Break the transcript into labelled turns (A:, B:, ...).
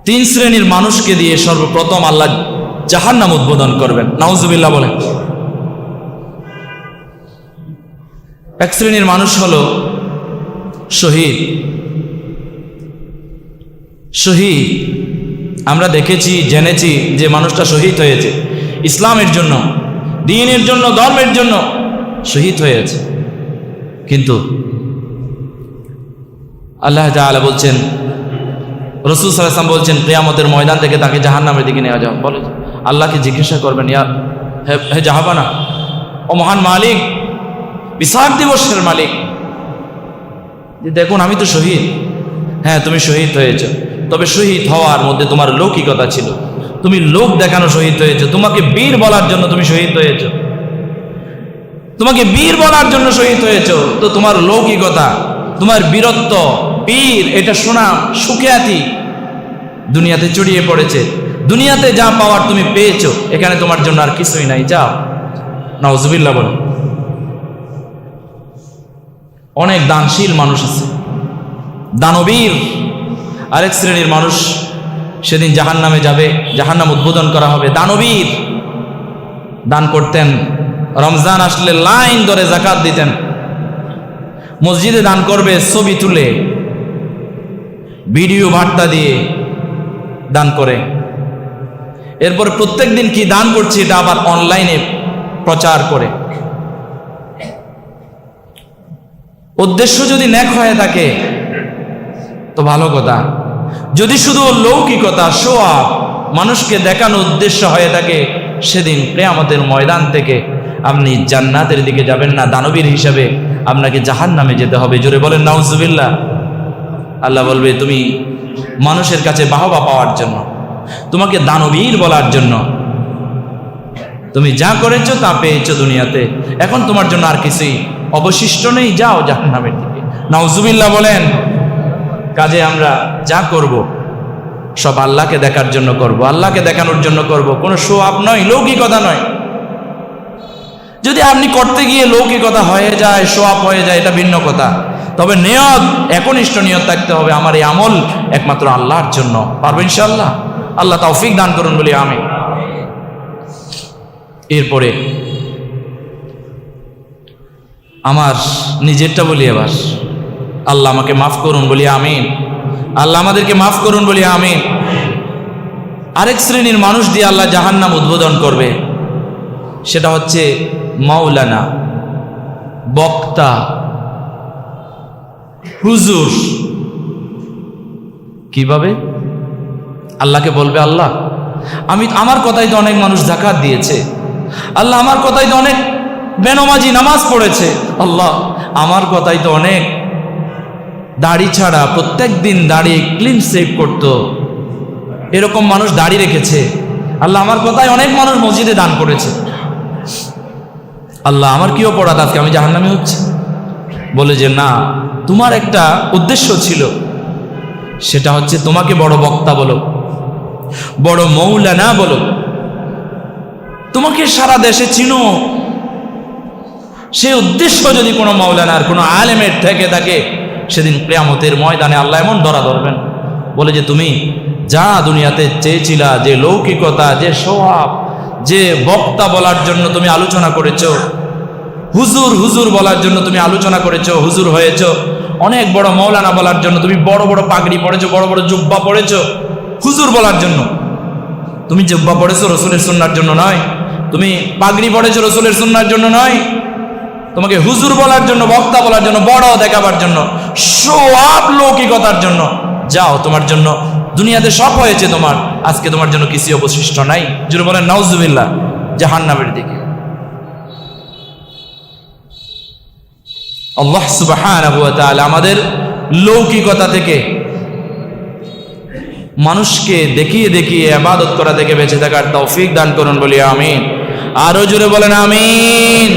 A: তিন শ্রেণীর মানুষকে দিয়ে সর্বপ্রথম আল্লাহ জাহান্নাম উদ্বোধন করবেন। নাউজুবিল্লাহ বলেন। এক শ্রেণীর মানুষ হলো শহীদ। শহীদ আমরা দেখেছি, জেনেছি যে মানুষটা শহীদ হয়েছে ইসলামের জন্য, দ্বীনের জন্য, ধর্মের জন্য শহীদ হয়েছে। কিন্তু আল্লাহ তাআলা বলছেন, রাসূল সাল্লাল্লাহু আলাইহি ওয়াসাল্লাম বলছেন, কিয়ামতের ময়দান থেকে তাকে জাহান্নামের দিকে নিয়ে যাও। বলে আল্লাহকে জিজ্ঞাসা করবেন, ইয়া হে জাহাবানা, ও মহান মালিক, বিচার দিবসের মালিক, যে দেখুন আমি তো শহীদ। হ্যাঁ, তুমি শহীদ হয়েছ, তবে শহীদ হওয়ার মধ্যে তোমার লৌকিকতা ছিল। তুমি লোক দেখানো শহীদ হয়েছ। তোমাকে বীর বলার জন্য তুমি শহীদ হয়েছ, তোমাকে বীর বলার জন্য শহীদ হয়েছ। তো তোমার লৌকিকতা, তোমার বীরত্ব, বীর, এটা সুনাম, সুখ্যাতি দুনিয়াতে ছড়িয়ে পড়েছে। দুনিয়াতে যা পাওয়ার তুমি পেয়েছো, এখানে তোমার জন্য আর কিছুই নাই, যাও। নাউজুবিল্লাহ বলো। অনেক দানশীল মানুষ আছে, দানবীর। আরেক শ্রেণীর মানুষ সেদিন জাহান্নামে যাবে, জাহান্নাম উদ্বোধন করা হবে। দানবীর, দান করতেন, রমজান আসলে লাইন ধরে যাকাত দিতেন, মসজিদে দান করবে ছবি তুলে, ভিডিও বার্তা দিয়ে দান করে। এরপর প্রত্যেক দিন কি দান করছে এটা আবার অনলাইনে প্রচার করে। উদ্দেশ্য যদি নেক হয়ে থাকে তো ভালো কথা। যদি শুধু লৌকিকতা, শো অফ, মানুষকে দেখানো উদ্দেশ্য হয়ে থাকে, সেদিন কিয়ামতের ময়দান থেকে আপনি জান্নাতের দিকে যাবেন না, দানবীর হিসাবে আপনাকে জাহান্নামে যেতে হবে। জোরে বলেন নাউজুবিল্লাহ। আল্লাহ বলবে, তুমি মানুষের কাছে বাহবা পাওয়ার জন্য, তোমাকে দানবীর বলার জন্য তুমি যা করেছো তা পেয়েছো দুনিয়াতে, এখন তোমার জন্য আর কিছুই অবশিষ্ট নেই, যাও জাহান্নামের দিকে। নাউজুবিল্লাহ বলেন। কাজে আমরা যা করব সব আল্লাহকে দেখার জন্য করব, আল্লাহকে দেখানোর জন্য করব, কোনো শো আপ নয়, লৌকিকতা নয়। যদি আপনি করতে গিয়ে লৌকিকতা হয়ে যায়, শো আপ হয়ে যায়, এটা ভিন্ন কথা। তবে নিয়ত, একনিষ্ঠ নিয়ত থাকতে হবে, আমার এই আমল একমাত্র আল্লাহর জন্য। পারবো ইনশাআল্লাহ? আল্লাহ তৌফিক দান করুন বলি আমিন। এরপরে আমার নিজেরটা বলি এবার, আল্লাহ আমাকে মাফ করুন বলি আমিন। আল্লাহ আমাদেরকে মাফ করুন বলি আমিন। আরেক শ্রেণীর মানুষ দিয়ে আল্লাহ জাহান্নাম উদ্বোধন করবে, সেটা হচ্ছে মাওলানা, বক্তা, হুজুর। কিভাবে? আল্লাহকে বলবে, আল্লাহ আমার কথাই তো অনেক মানুষ যাকাত দিয়েছে, আল্লাহ আমার কথাই তো অনেক বেনামাজি নামাজ পড়েছে, আল্লাহ আমার কথাই তো অনেক দাড়ি ছাড়া প্রত্যেক দিন দাড়ি ক্লিন সেভ করতো, এরকম মানুষ দাড়ি রেখেছে, আল্লাহ আমার কথাই অনেক মানুষ মসজিদে দান করেছে, আল্লাহ আমার কি অপরাধ আজকে আমি জাহান্নামে হচ্ছি? বলে যে না, তোমার একটা উদ্দেশ্য ছিল, সেটা হচ্ছে তোমাকে বড় বক্তা বলো, বড় মৌলানা বলো, তোমাকে সারা দেশে চিনো। সেই উদ্দেশ্য যদি কোনো মৌলানার, কোনো আলেমের থেকে থাকে, সেদিন কিয়ামতের ময়দানে আল্লাহ এমন ধরা ধরবেন, বলে যে তুমি যা দুনিয়াতে চেয়েছিলা, যে লৌকিকতা, যে সোয়াব, যে বক্তা বলার জন্য তুমি আলোচনা করেছো, হুজুর হুজুর বলার জন্য তুমি আলোচনা করেছো, হুজুর হয়েছো, অনেক বড় মৌলানা বলার জন্য তুমি বড় বড় পাগড়ি পড়েছো, বড় বড় জুব্বা পড়েছো, হুজুর বলার জন্য। তুমি জুব্বা পড়েছো রসুলের সুন্নাহর জন্য নয়, তুমি পাগড়ি পড়েছো রসুলের সুন্নাহর জন্য নয়, তোমাকে হুজুর বলার জন্য, বক্তা বলার জন্য, বড় দেখাবার জন্য, সোয়াব লৌকিকতার জন্য। যাও, তোমার জন্য দুনিয়াতে সব হয়েছে, তোমার আজকে তোমার জন্য কিছু অবশিষ্ট নাই। জুড়ে বলেন নাউজুবিল্লাহ। জাহান্নামের দিকে আল্লাহ সুবহানাহু ওয়া তাআলা আমাদের লৌকিকতা থেকে, মানুষকে দেখিয়ে দেখিয়ে ইবাদত করা থেকে বেঁচে থাকার তৌফিক দান করুন বলি আমিন। আরো জোরে বলেন আমিন।